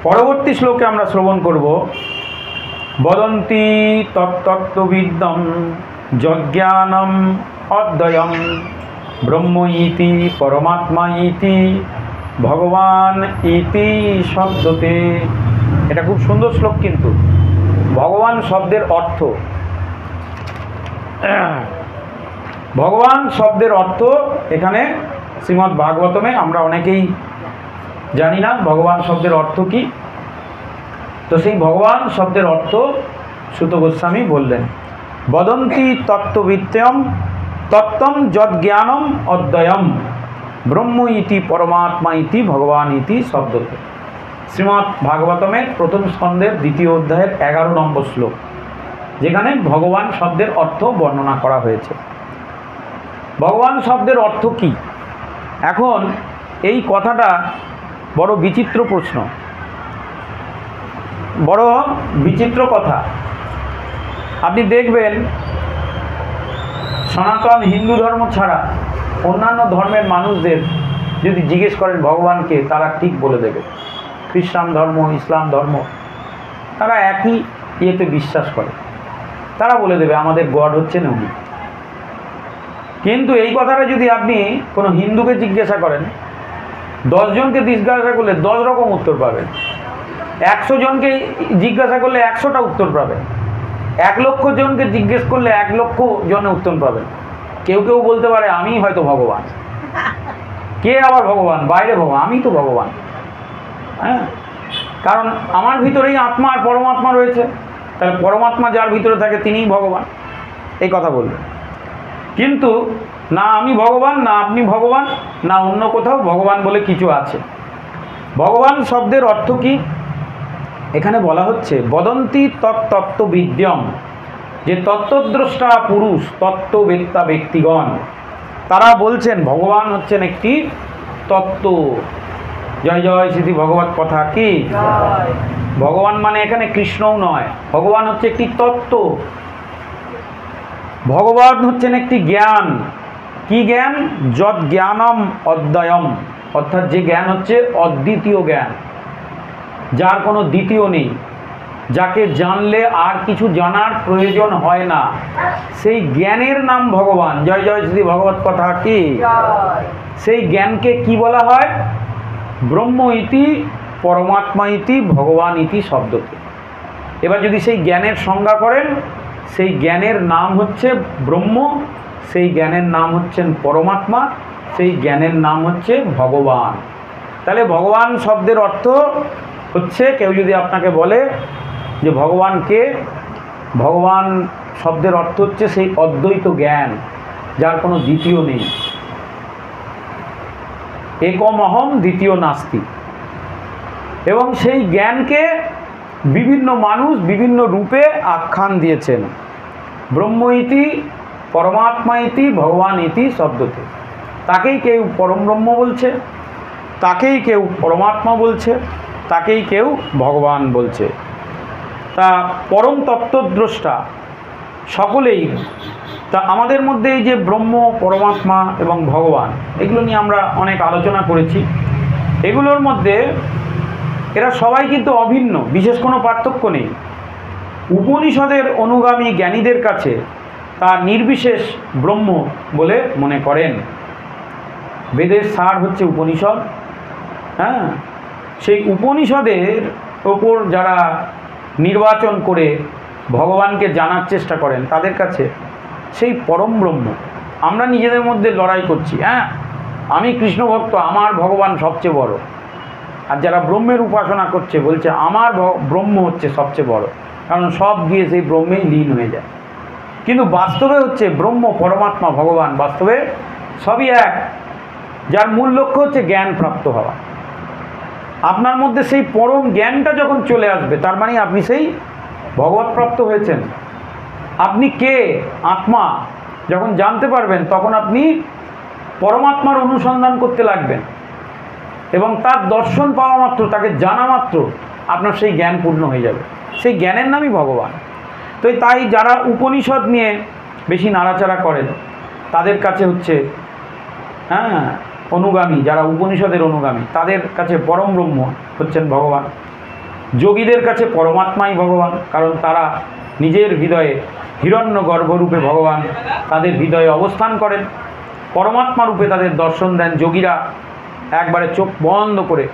পরবর্তী শ্লোকে আমরা শ্রবণ করব, বদন্তি তত্তত্ত্ববিদ্যম যজ্ঞানম অদ্বয়ম ব্রহ্ম ইতি পরমাত্মা ইতি ভগবান ইতি শব্দতে। এটা খুব সুন্দর শ্লোক, কিন্তু ভগবান শব্দের অর্থ, ভগবান শব্দের অর্থ এখানে শ্রীমদ্ ভাগবতমে আমরা অনেকেই জানি না ভগবান শব্দের অর্থ কি। তো সেই ভগবান শব্দের অর্থ সুত গোস্বামী বললেন, বদন্তি তত্ত্ববিদ্যম তত্ত্বম যজ্ঞানম অদ্বয়ম ব্রহ্ম ইতি পরমাত্মা ইতি ভগবান ইতি শব্দতে। শ্রীমদ্ ভাগবতমের প্রথম স্কন্ধের 2য় অধ্যায়ের 11 নম্বর শ্লোক, যেখানে ভগবান শব্দের অর্থ বর্ণনা করা হয়েছে। ভগবান শব্দের অর্থ কি? এখন এই কথাটা বড় বিচিত্র প্রশ্ন, বড় বিচিত্র কথা। আপনি দেখবেন সনাতন হিন্দু ধর্ম ছাড়া অন্যান্য ধর্মের মানুষদের যদি জিজ্ঞেস করেন ভগবানকে, তারা ঠিক বলে দেবে। খ্রিস্টান ধর্ম, ইসলাম ধর্ম, তারা একই ইয়েতে বিশ্বাস করে, তারা বলে দেবে আমাদের গড হচ্ছেন উনি। কিন্তু এই কথাটা যদি আপনি কোনো হিন্দুকে জিজ্ঞাসা করেন, 10 জনকে জিজ্ঞাসা করলে 10 রকম উত্তর পাবেন। 100 জনকে জিজ্ঞাসা করলে 100টা উত্তর পাবেন। 1 লক্ষ জনকে জিজ্ঞেস করলে 1 লক্ষ জনে উত্তর পাবেন। কেউ কেউ বলতে পারে আমি হয়তো ভগবান, কে আবার ভগবান, বাইরে ভগবান, আমি তো ভগবান। হ্যাঁ, কারণ আমার ভিতরেই আত্মা আর পরমাত্মা রয়েছে, তাহলে পরমাত্মা যার ভিতরে থাকে তিনিই ভগবান, এই কথা বলবেন। কিন্তু না আমি ভগবান, না আপনি ভগবান, না অন্য কোথাও ভগবান বলে কিছু আছে। ভগবান শব্দের অর্থ কি? এখানে বলা হচ্ছে বদন্তি তত্ত্ববিদ্যম, যে তত্ত্বদ্রষ্টা পুরুষ, তত্ত্ববেত্তা ব্যক্তিগণ, তারা বলছেন ভগবান হচ্ছেন একটি তত্ত্ব। জয় জয় শ্রী ভগবত কথা কি। ভগবান মানে এখানে কৃষ্ণও নয়, ভগবান হচ্ছে একটি তত্ত্ব। ভগবান হচ্ছেন একটি জ্ঞান। কি জ্ঞান? যৎ জ্ঞানম অদ্বয়ম, অর্থাৎ যে জ্ঞান হচ্ছে অদ্বিতীয় জ্ঞান, যার কোনো দ্বিতীয় নেই, যাকে জানলে আর কিছু জানার প্রয়োজন হয় না, সেই জ্ঞানের নাম ভগবান। জয় জয় শ্রী ভগবত কথা কি। সেই জ্ঞানকে কি বলা হয়? ব্রহ্ম ইতি পরমাত্মা ইতি ভগবান ইতি শব্দতে। এবার যদি সেই জ্ঞানের সংজ্ঞা করেন, সেই জ্ঞানের নাম হচ্ছে ব্রহ্ম, সেই জ্ঞানের নাম হচ্ছেন পরমাত্মা, সেই জ্ঞানের নাম হচ্ছে ভগবান। তাহলে ভগবান শব্দের অর্থ হচ্ছে, কেউ যদি আপনাকে বলে যে ভগবান কে, ভগবান শব্দের অর্থ হচ্ছে সেই অদ্বৈত জ্ঞান, যার কোনো দ্বিতীয় নেই। একম অহম দ্বিতীয় নাস্তি। এবং সেই জ্ঞানকে বিভিন্ন মানুষ বিভিন্ন রূপে আখ্যান দিয়েছেন। ব্রহ্ম ইতি পরমাত্মা ইতি ভগবান ইতি শব্দতে। তাকেই কেউ পরম ব্রহ্ম বলছে, তাকেই কেউ পরমাত্মা বলছে, তাকেই কেউ ভগবান বলছে। তা পরম তত্ত্বদ্রষ্টা সকলেই। তা আমাদের মধ্যে এই যে ব্রহ্ম, পরমাত্মা এবং ভগবান, এগুলো নিয়ে আমরা অনেক আলোচনা করেছি। এগুলোর মধ্যে এরা সবাই কিন্তু অভিন্ন, বিশেষ কোনো পার্থক্য নেই। উপনিষদের অনুগামী জ্ঞানীদের কাছে তা নির্বিশেষ ব্রহ্ম বলে মনে করেন। বেদের সার হচ্ছে উপনিষদ। হ্যাঁ, সেই উপনিষদের ওপর যারা নির্বাচন করে ভগবানকে জানার চেষ্টা করেন, তাদের কাছে সেই পরম ব্রহ্ম। আমরা নিজেদের মধ্যে লড়াই করছি, হ্যাঁ আমি কৃষ্ণ ভক্ত, আমার ভগবান সবচেয়ে বড়। আর যারা ব্রহ্মের উপাসনা করছে বলছে আমার ব্রহ্ম হচ্ছে সবচেয়ে বড়, কারণ সব গিয়ে সেই ব্রহ্মেই লীন হয়ে যায়। কিন্তু বাস্তবে হচ্ছে ব্রহ্ম, পরমাত্মা, ভগবান বাস্তবে সবই এক, যার মূল লক্ষ্য হচ্ছে জ্ঞান প্রাপ্ত হওয়া। আপনার মধ্যে সেই পরম জ্ঞানটা যখন চলে আসবে, তার মানে আপনি সেই ভগবৎ প্রাপ্ত হয়েছেন। আপনি কে, আত্মা যখন জানতে পারবেন, তখন আপনি পরমাত্মার অনুসন্ধান করতে লাগবেন, এবং তার দর্শন পাওয়া মাত্র, তাকে জানা মাত্র আপনার সেই জ্ঞান পূর্ণ হয়ে যাবে। সেই জ্ঞানের নামই ভগবান। তো তাই যারা উপনিষদ নিয়ে বেশি নাড়াচাড়া করেন, তাদের কাছে হচ্ছে অনুগামী, যারা উপনিষদের অনুগামী, তাদের কাছে পরম ব্রহ্ম হচ্ছেন ভগবান। যোগীদের কাছে পরমাত্মাই ভগবান, কারণ তারা নিজের হৃদয়ে হিরণ্য গর্ভরূপে ভগবান তাদের হৃদয়ে অবস্থান করেন, পরমাত্মা রূপে তাদের দর্শন দেন। যোগীরা একবারে চোখ বন্ধ করে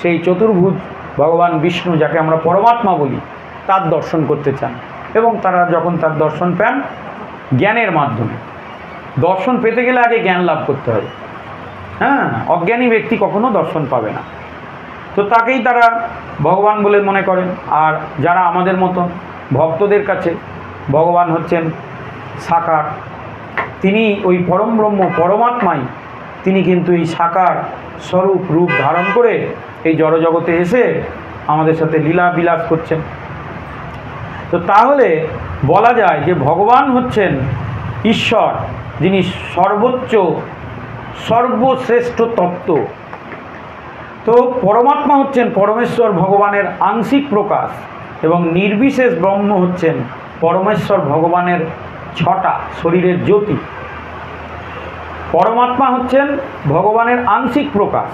সেই চতুর্ভুজ ভগবান বিষ্ণু, যাকে আমরা পরমাত্মা বলি, তার দর্শন করতে চান। এবং তারা যখন তার দর্শন পান জ্ঞানের মাধ্যমে, দর্শন পেতে গেলে আগে জ্ঞান লাভ করতে হবে। হ্যাঁ, অজ্ঞানী ব্যক্তি কখনো দর্শন পাবে না। তো তাকেই তারা ভগবান বলে মনে করেন। আর যারা আমাদের মতো ভক্তদের কাছে ভগবান হচ্ছেন সাকার, তিনি ওই পরম ব্রহ্ম পরমাত্মাই, তিনি কিন্তু এই সাকার স্বরূপ রূপ ধারণ করে এই জড়জগতে এসে আমাদের সাথে লীলা বিলাস করছেন। তো তাহলে বলা যায় যে ভগবান হচ্ছেন ঈশ্বর, যিনি সর্বোচ্চ সর্বশ্রেষ্ঠ তত্ত্ব। তো পরমাত্মা হচ্ছেন পরমেশ্বর ভগবানের আংশিক প্রকাশ, এবং নির্বিশেষ ব্রহ্ম হচ্ছেন পরমেশ্বর ভগবানের ছটা শরীরের জ্যোতি। পরমাত্মা হচ্ছেন ভগবানের আংশিক প্রকাশ।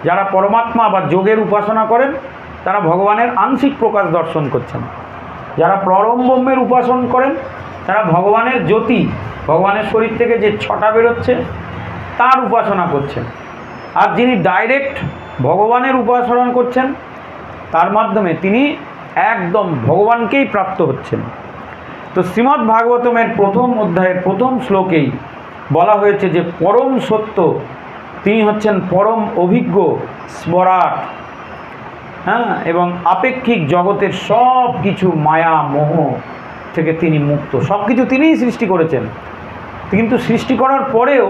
যারা পরমাত্মা বা যোগের উপাসনা করেন তারা ভগবানের আংশিক প্রকাশ দর্শন করছেন। যারা পরম ব্রহ্মের উপাসনা করেন তারা ভগবানের জ্যোতি, ভগবানের শরীর থেকে যে ছটা বেরোচ্ছে তার উপাসনা করছেন। আর যিনি ডাইরেক্ট ভগবানের উপাসনা করছেন তার মাধ্যমে তিনি একদম ভগবানকেই প্রাপ্ত হচ্ছেন। তো শ্রীমদ্ ভাগবতমের প্রথম অধ্যায়ের প্রথম শ্লোকেই বলা হয়েছে যে পরম সত্য তিনি হচ্ছেন পরম অভিজ্ঞ স্মরাট। হ্যাঁ, এবং আপেক্ষিক জগতের সব কিছু মায়া মোহ থেকে তিনি মুক্ত। সব কিছু তিনিই সৃষ্টি করেছেন, কিন্তু সৃষ্টি করার পরেও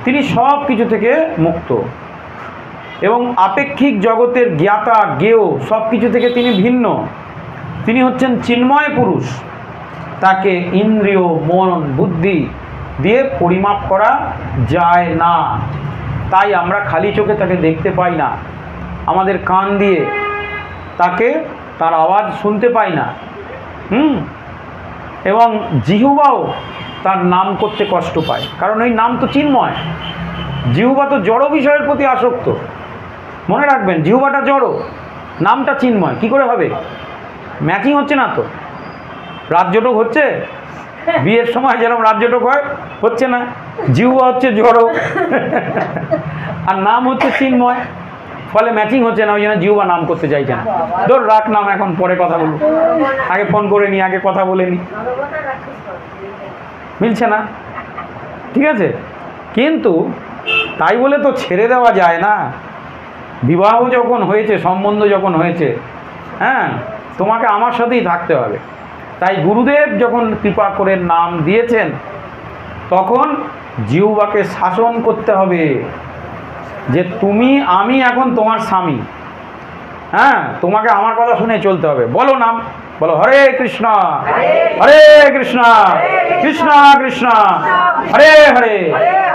তিনি সব কিছু থেকে মুক্ত। এবং আপেক্ষিক জগতের জ্ঞাতা জ্ঞেয় সব কিছু থেকে তিনি ভিন্ন। তিনি হচ্ছেন চিন্ময় পুরুষ, তাকে ইন্দ্রিয় মন বুদ্ধি দিয়ে পরিমাপ করা যায় না। তাই আমরা খালি চোখে তাকে দেখতে পাই না, আমাদের কান দিয়ে তাকে তার আওয়াজ শুনতে পাই না। এবং জিহ্বাও তার নাম করতে কষ্ট পায়, কারণ এই নাম তো চিন্ময়। জিহ্বা তো জড় বিষয়ের প্রতি আসক্ত। মনে রাখবেন, জিহ্বাটা জড়, নামটা চিন্ময়। কি করে হবে? ম্যাচিং হচ্ছে না তো। রাজ্যটক হচ্ছে, বিয়ের সময় যেরকম রাজ্যটক হয়, হচ্ছে না। জিহ্বা হচ্ছে জড় আর নাম হচ্ছে চিন্ময়, ফলে ম্যাচিং হচ্ছে না। ওই জন্য জিহ্বা নাম করতে চাইছে না। ধর রাখ নাম, এখন পরে কথা বলবো, আগে ফোন করে নি, আগে কথা বলে নি, মিলছে না। ঠিক আছে, কিন্তু তাই বলে তো ছেড়ে দেওয়া যায় না। বিবাহ যখন হয়েছে, সম্বন্ধ যখন হয়েছে, হ্যাঁ, তোমাকে আমার সাথেই থাকতে হবে। তাই গুরুদেব যখন কৃপা করে নাম দিয়েছেন, তখন জিহ্বাকে শাসন করতে হবে যে তুমি, আমি এখন তোমার স্বামী। হ্যাঁ, তোমাকে আমার কথা শুনে চলতে হবে। বলো নাম, বলো হরে কৃষ্ণ হরে কৃষ্ণ কৃষ্ণ কৃষ্ণ হরে হরে,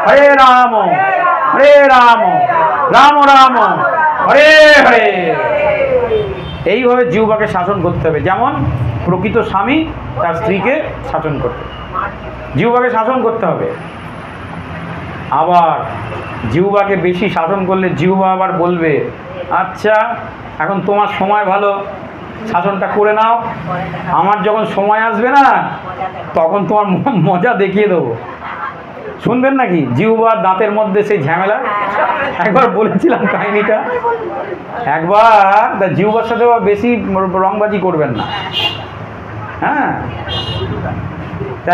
হরে রাম রাম রাম হরে হরে। এইভাবে জিহ্বাকে শাসন করতে হবে, যেমন প্রকৃত স্বামী তার স্ত্রীকে শাসন করতে, জিহ্বাকে শাসন করতে হবে। আবার জিহ্বাকে বেশি শাসন করলে জিহ্বা আবার বলবে, আচ্ছা এখন তোমার সময় ভালো, শাসনটা করে নাও, আমার যখন সময় আসবে না তখন তোমার মজা দেখিয়ে দেবো। শুনবেন নাকি? জিহ্বা দাঁতের মধ্যে সেই ঝামেলা, একবার বলেছিলাম কাহিনীটা। একবার জিহ্বার সাথে বেশি রংবাজি করবেন না। হ্যাঁ,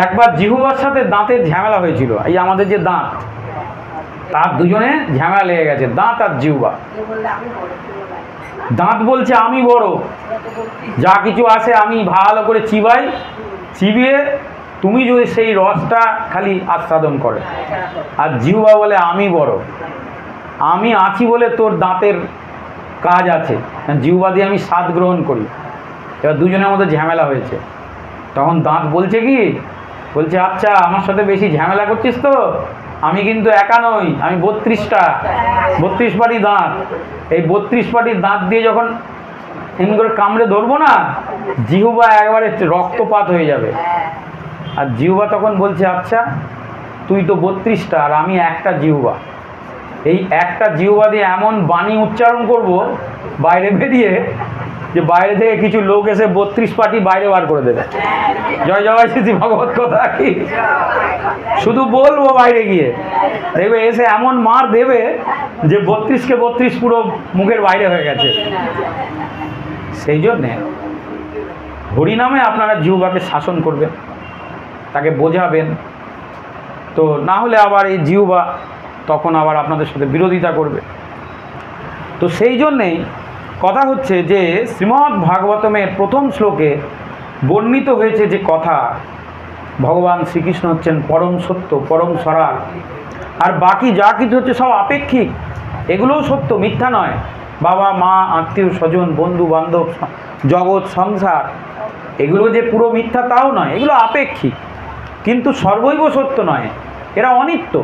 একবার জিহ্বার সাথে দাঁতের ঝামেলা হয়েছিল। এই আমাদের যে দাঁত, তার দুজনে ঝামেলা লেগে গেছে, দাঁত আর জিহ্বা। দাঁত বলছে আমি বড়, যা কিছু আসে আমি ভালো করে চিবাই, চিবিয়ে তুমি যদি সেই রসটা খালি আস্বাদন করে। আর জিহ্বা বলে আমি বড়, আমি আছি বলে তোর দাঁতের কাজ আছে, জিহ্বা দিয়ে আমি স্বাদ গ্রহণ করি। এবার দুজনের মধ্যে ঝামেলা হয়েছে। তখন দাঁত বলছে কি, বলছে আচ্ছা আমার সাথে বেশি ঝামেলা করছিস তো, আমি কিন্তু একা নই, আমি 32 পাটি দাঁত। এই 32 পাটির দাঁত দিয়ে যখন এমনি করে কামড়ে ধরবো না, জিহ্বা একবারে রক্তপাত হয়ে যাবে। আর জিহ্বা তখন বলছে আচ্ছা তুই তো 32টা আর আমি একটা জিহ্বা, এই একটা জিহ্বা দিয়ে এমন বাণী উচ্চারণ করব বাইরে বেরিয়ে যে বাইরে থেকে কিছু লোক এসে 32 পার্টি বাইরে বার করে দেবে। জয় জয় শ্রী ভগবত কথা কি শুধু বলবো, বাইরে গিয়ে দেখবে এসে এমন মার দেবে যে 32 কে 32 পুরো মুখের বাইরে হয়ে গেছে। সেই জন্যে হরিনামে আপনারা জিহ্বাকে শাসন করবেন, তাকে বোঝাবেন। তো না হলে আবার এই জিহ্বা তখন আবার আপনাদের সাথে বিরোধিতা করবে। তো সেই জন্যেই কথা হচ্ছে যে শ্রীমদ্ ভাগবতমের প্রথম শ্লোকে বর্ণিত হয়েছে যে কথা, ভগবান শ্রীকৃষ্ণ হচ্ছেন পরম সত্য, পরম সরার, আর বাকি যা কিছু হচ্ছে সব আপেক্ষিক। এগুলোও সত্য, মিথ্যা নয়। বাবা মা আত্মীয় স্বজন বন্ধু বান্ধব জগৎ সংসার এগুলো যে পুরো মিথ্যা তাও নয়, এগুলো আপেক্ষিক, কিন্তু সর্বৈব সত্য নয়। এরা অনিত্য,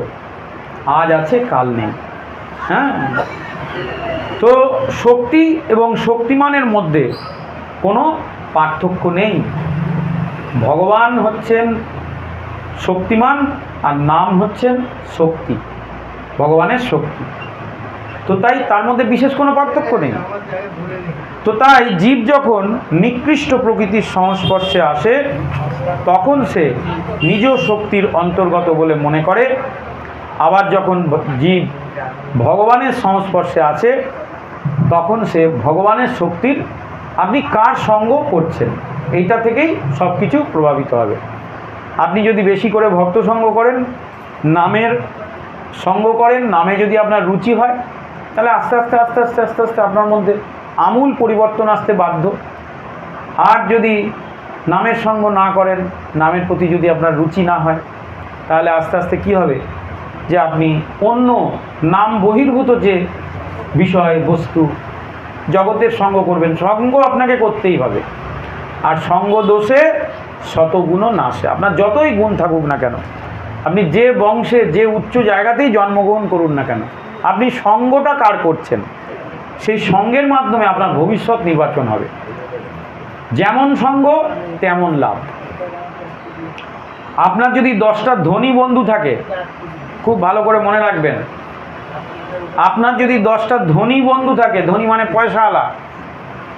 আজ আছে কাল নেই। হ্যাঁ, তো শক্তি এবং শক্তিমানের মধ্যে কোনো পার্থক্য নেই। ভগবান হচ্ছেন শক্তিমান আর নাম হচ্ছেন শক্তি, ভগবানের শক্তি। তো তাই তার মধ্যে বিশেষ কোনো পার্থক্য নেই। তো তাই জীব যখন নিকৃষ্ট প্রকৃতির সংস্পর্শে আসে তখন সে নিজ শক্তির অন্তর্গত বলে মনে করে, আবার যখন জীব ভগবানের সংস্পর্শে আছে তখন সে ভগবানের শক্তির, আপনি কার সঙ্গ করছেন এইটা থেকেই সব কিছু প্রভাবিত হবে। আপনি যদি বেশি করে ভক্ত সঙ্গ করেন, নামের সঙ্গ করেন, নামে যদি আপনার রুচি হয়, তাহলে আস্তে আস্তে আস্তে আস্তে আস্তে আস্তে আপনার মধ্যে আমূল পরিবর্তন আসতে বাধ্য। আর যদি নামের সঙ্গ না করেন, নামের প্রতি যদি আপনার রুচি না হয়, তাহলে আস্তে আস্তে কি হবে যে আপনি অন্য নাম বহির্ভূত যে বিষয় বস্তু জগতের সঙ্গ করবেন। সঙ্গ আপনাকে করতেই হবে, আর সঙ্গ দোষে শতগুণ নাশে। আপনার যতই গুণ থাকুক না কেন, আপনি যে বংশে যে উচ্চ জায়গাতেই জন্মগ্রহণ করুন না কেন, আপনি সঙ্গটা কার করছেন সেই সঙ্গের মাধ্যমে আপনার ভবিষ্যৎ নির্বাচন হবে। যেমন সঙ্গ তেমন লাভ। আপনার যদি 10টা ধনী বন্ধু থাকে, খুব ভালো করে মনে রাখবেন, আপনার যদি 10টা ধনী বন্ধু থাকে, ধনী মানে পয়সাওয়ালা,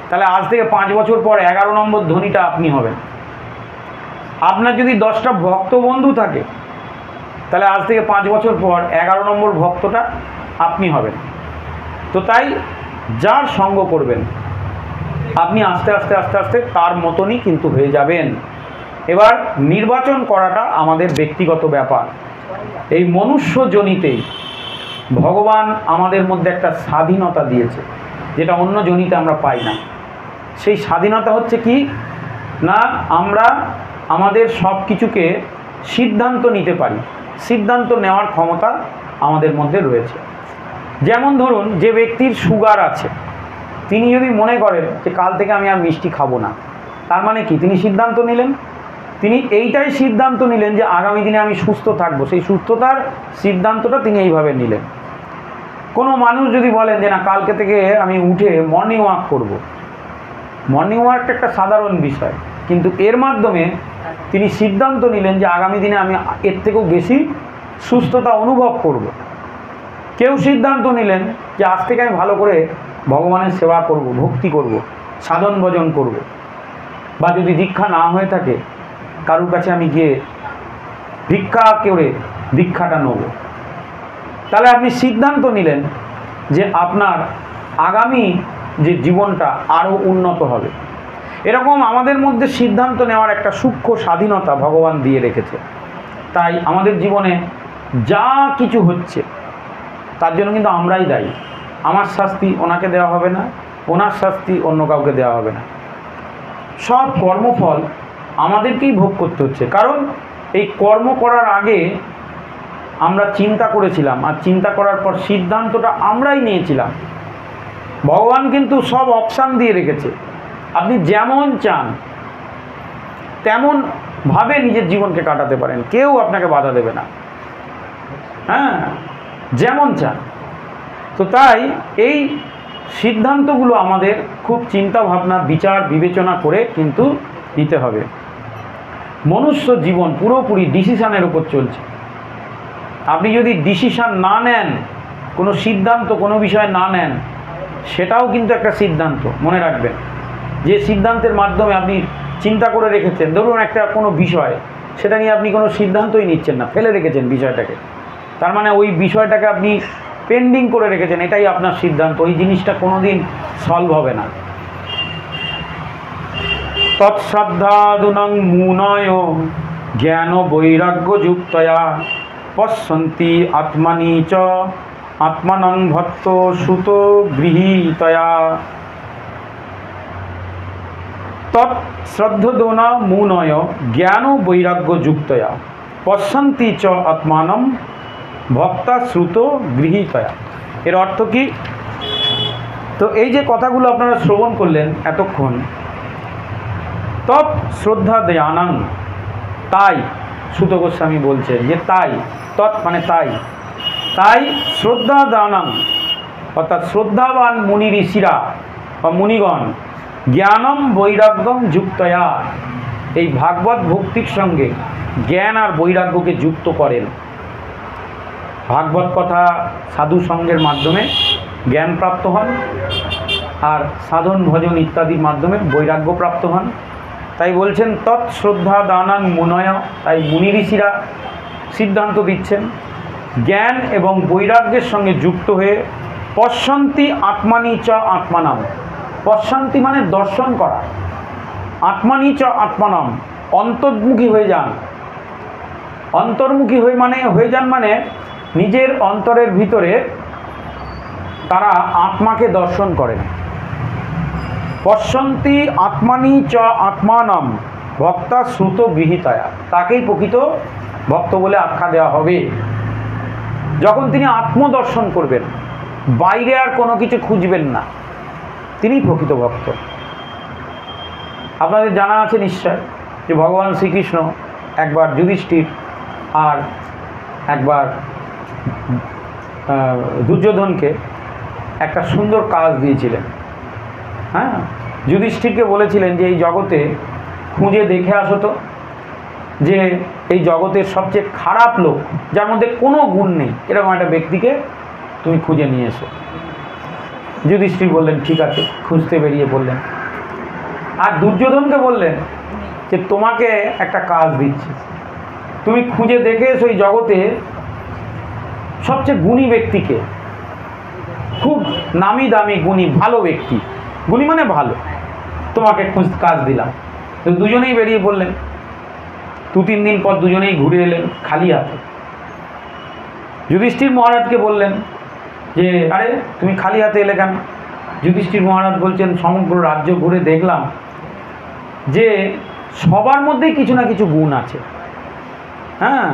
তাহলে আজ থেকে 5 বছর পর 11 নম্বর ধনীটা আপনি হবেন। আপনার যদি 10টা ভক্ত বন্ধু থাকে, তাহলে আজ থেকে 5 বছর পর 11 নম্বর ভক্তটা আপনি হবেন। তো তাই যার সঙ্গ করবেন আপনি আস্তে আস্তে আস্তে আস্তে তার মতনই কিন্তু হয়ে যাবেন। এবার নির্বাচন করাটা আমাদের ব্যক্তিগত ব্যাপার। এই মনুষ্যজনিতেই ভগবান আমাদের মধ্যে একটা স্বাধীনতা দিয়েছে, যেটা অন্য জনিতে আমরা পাই না। সেই স্বাধীনতা হচ্ছে কি না, আমরা আমাদের সব কিছুকে সিদ্ধান্ত নিতে পারি, সিদ্ধান্ত নেওয়ার ক্ষমতা আমাদের মধ্যে রয়েছে। যেমন ধরুন, যে ব্যক্তির সুগার আছে, তিনি যদি মনে করেন যে কাল থেকে আমি আর মিষ্টি খাবো না, তার মানে কি তিনি সিদ্ধান্ত নিলেন, তিনি এইটাই সিদ্ধান্ত নিলেন যে আগামী দিনে আমি সুস্থ থাকবো। সেই সুস্থতার সিদ্ধান্তটা তিনি এইভাবে নিলেন। কোনো মানুষ যদি বলেন যে না কালকে থেকে আমি উঠে মর্নিং ওয়াক করব, মর্নিং ওয়াকটা একটা সাধারণ বিষয়, কিন্তু এর মাধ্যমে তিনি সিদ্ধান্ত নিলেন যে আগামী দিনে আমি এর থেকেও বেশি সুস্থতা অনুভব করব। কেউ সিদ্ধান্ত নিলেন যে আজ থেকে আমি ভালো করে ভগবানের সেবা করব, ভক্তি করব, সাধন ভজন করব, বা যদি দীক্ষা না হয়ে থাকে কারুর কাছে আমি গিয়ে ভিক্ষা করে দীক্ষাটা নেব। তাহলে আপনি সিদ্ধান্ত নিলেন যে আপনার আগামী যে জীবনটা আরও উন্নত হবে। এরকম আমাদের মধ্যে সিদ্ধান্ত নেওয়ার একটা সূক্ষ্ম স্বাধীনতা ভগবান দিয়ে রেখেছে। তাই আমাদের জীবনে যা কিছু হচ্ছে তার জন্য কিন্তু আমরাই দায়ী। আমার শাস্তি ওনাকে দেওয়া হবে না, ওনার শাস্তি অন্য কাউকে দেওয়া হবে না। সব কর্মফল আমাদেরকেই ভোগ করতে হচ্ছে, কারণ এই কর্ম করার আগে আমরা চিন্তা করেছিলাম, আর চিন্তা করার পর সিদ্ধান্তটা আমরাই নিয়েছিলাম। ভগবান কিন্তু সব অপশান দিয়ে রেখেছে, আপনি যেমন চান তেমন ভাবে নিজের জীবনকে কাটাতে পারেন, কেউ আপনাকে বাধা দেবে না। হ্যাঁ, যেমন চান। তো তাই এই সিদ্ধান্তগুলো আমাদের খুব চিন্তা ভাবনা বিচার বিবেচনা করে কিন্তু নিতে হবে। মনুষ্য জীবন পুরোপুরি ডিসিশানের উপর চলছে। আপনি যদি ডিসিশান না নেন, কোনো সিদ্ধান্ত কোনো বিষয়ে না নেন, সেটাও কিন্তু একটা সিদ্ধান্ত, মনে রাখবেন। যে সিদ্ধান্তের মাধ্যমে আপনি চিন্তা করে রেখেছেন, ধরুন একটা কোনো বিষয়, সেটা নিয়ে আপনি কোনো সিদ্ধান্তই নিচ্ছেন না, ফেলে রেখেছেন বিষয়টাকে, তার মানে ওই বিষয়টাকে আপনি পেন্ডিং করে রেখেছেন, এটাই আপনার সিদ্ধান্ত, ওই জিনিসটা কোনো দিন সলভ হবে না। তৎশ্রদ্ধাদুনং মুনয় জ্ঞান বৈরাগ্য যুক্তয়া পশ্যন্তি আত্মানি চ আত্মানং ভক্ত সুত গৃহীতয়া। তৎশ্রদ্ধদোনা মুনয় জ্ঞান বৈরাগ্য যুক্তয়া পশ্যন্তি চ আত্মানং ভক্তা শ্রুত গৃহীতয়া। এর অর্থ কি? তো এই যে কথাগুলো আপনারা শ্রবণ করলেন এতক্ষণ, তৎ শ্রদ্ধা দয়ানাং, তাই সুত গোস্বামী বলছেন যে তাই, তৎ মানে তাই, তাই শ্রদ্ধা দানাং অর্থাৎ শ্রদ্ধাবান মুনি ঋষিরা বা মুনিগণ জ্ঞানম বৈরাগ্যম যুক্তয়া, এই ভাগবত ভক্তির সঙ্গে জ্ঞান আর বৈরাগ্যকে যুক্ত করেন। ভাগবত কথা সাধু সঙ্গের মাধ্যমে জ্ঞান প্রাপ্ত হন, আর সাধন ভজন ইত্যাদির মাধ্যমে বৈরাগ্য প্রাপ্ত হন। তাই বলছেন তৎ শ্রদ্ধা দানাং মুনয়, তাই মুনি ঋষিরা সিদ্ধান্ত দিচ্ছেন জ্ঞান এবং বৈরাগ্যের সঙ্গে যুক্ত হয়ে পশ্যন্তি আত্মানি চ আত্মানাম, পশ্যন্তি মানে দর্শন করা, আত্মানি চ আত্মানাম অন্তর্মুখী হয়ে যান। অন্তর্মুখী হয়ে যান মানে নিজের অন্তরের ভিতরে তারা আত্মাকে দর্শন করেন। পশ্যন্তি আত্মানি চ আত্মানাম ভক্তা শ্রুত গৃহীতয়া, তাকেই প্রকৃত ভক্ত বলে আখ্যা দেওয়া হবে। যখন তিনি আত্মদর্শন করবেন, বাইরে আর কোনো কিছু খুঁজবেন না, তিনি প্রকৃত ভক্ত। আপনাদের জানা আছে নিশ্চয় যে ভগবান শ্রীকৃষ্ণ একবার যুধিষ্ঠির আর একবার দুর্যোধনকে একটা সুন্দর কাজ দিয়েছিলেন। হ্যাঁ, যুধিষ্ঠিরকে বলেছিলেন যে এই জগতে খুঁজে দেখে আসো তো, যে এই জগতের সবচেয়ে খারাপ লোক, যার মধ্যে কোনো গুণ নেই, এরকম একটা ব্যক্তিকে তুমি খুঁজে নিয়ে এসো। যুধিষ্ঠির বললেন ঠিক আছে, খুঁজতে বেরিয়ে পড়লেন। আর দুর্যোধনকে বললেন যে তোমাকে একটা কাজ দিচ্ছি, তুমি খুঁজে দেখে এসো এই জগতে সবচেয়ে গুণী ব্যক্তিকে, খুব নামি দামি গুণী ভালো ব্যক্তি, গুণী মানে ভালো, তোমাকে কাজ দিলাম। তো দুজনেই বেরিয়ে পড়লেন। 2-3 দিন পর দুজনেই ঘুরে এলেন খালি হাতে। যুধিষ্ঠির মহারাজকে বললেন যে আরে তুমি খালি হাতে এলে কেন? যুধিষ্ঠির মহারাজ বলছেন সমগ্র রাজ্য ঘুরে দেখলাম যে সবার মধ্যেই কিছু না কিছু গুণ আছে। হ্যাঁ,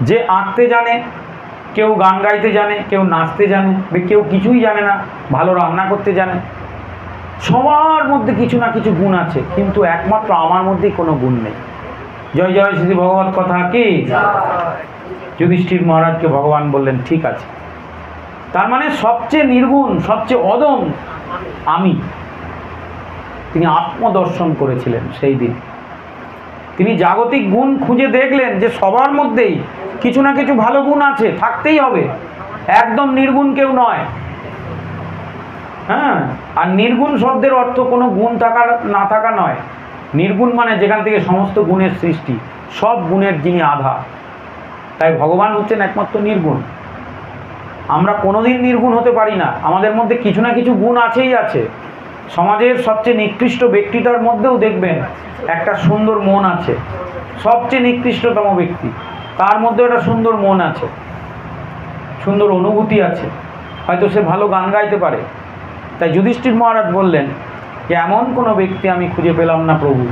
যে আঁকতে জানে, কেউ গান গাইতে জানে, কেউ নাচতে জানে, কেউ কিছুই জানে না, ভালো রান্না করতে জানে, সবার মধ্যে কিছু না কিছু গুণ আছে, কিন্তু একমাত্র আমার মধ্যেই কোনো গুণ নেই। জয় জয় শ্রী ভগবত কথা কি? যুধিষ্ঠির মহারাজকে ভগবান বললেন ঠিক আছে, তার মানে সবচেয়ে নির্গুণ, সবচেয়ে অদম আমি। তিনি আত্মদর্শন করেছিলেন সেই দিন। তিনি জাগতিক গুণ খুঁজে দেখলেন যে সবার মধ্যেই কিছু না কিছু ভালো গুণ আছে, থাকতেই হবে, একদম নির্গুণ কেউ নয়। হ্যাঁ, আর নির্গুণ শব্দের অর্থ কোনো গুণ থাকা না থাকা নয়। নির্গুণ মানে যেখান থেকে সমস্ত গুণের সৃষ্টি, সব গুণের যিনি আধার। তাই ভগবান হচ্ছেন একমাত্র নির্গুণ। আমরা কোনোদিন নির্গুণ হতে পারি না, আমাদের মধ্যে কিছু না কিছু গুণ আছেই আছে। সমাজের সবচেয়ে নিকৃষ্ট ব্যক্তিটার মধ্যেও দেখবেন একটা সুন্দর মন আছে। সবচেয়ে নিকৃষ্টতম ব্যক্তি, তার মধ্যে একটা সুন্দর মন আছে, সুন্দর অনুভূতি আছে, হয়তো সে ভালো গান গাইতে পারে। তাই যুধিষ্ঠির মহারাজ বললেন যে এমন কোনো ব্যক্তি আমি খুঁজে পেলাম না প্রভু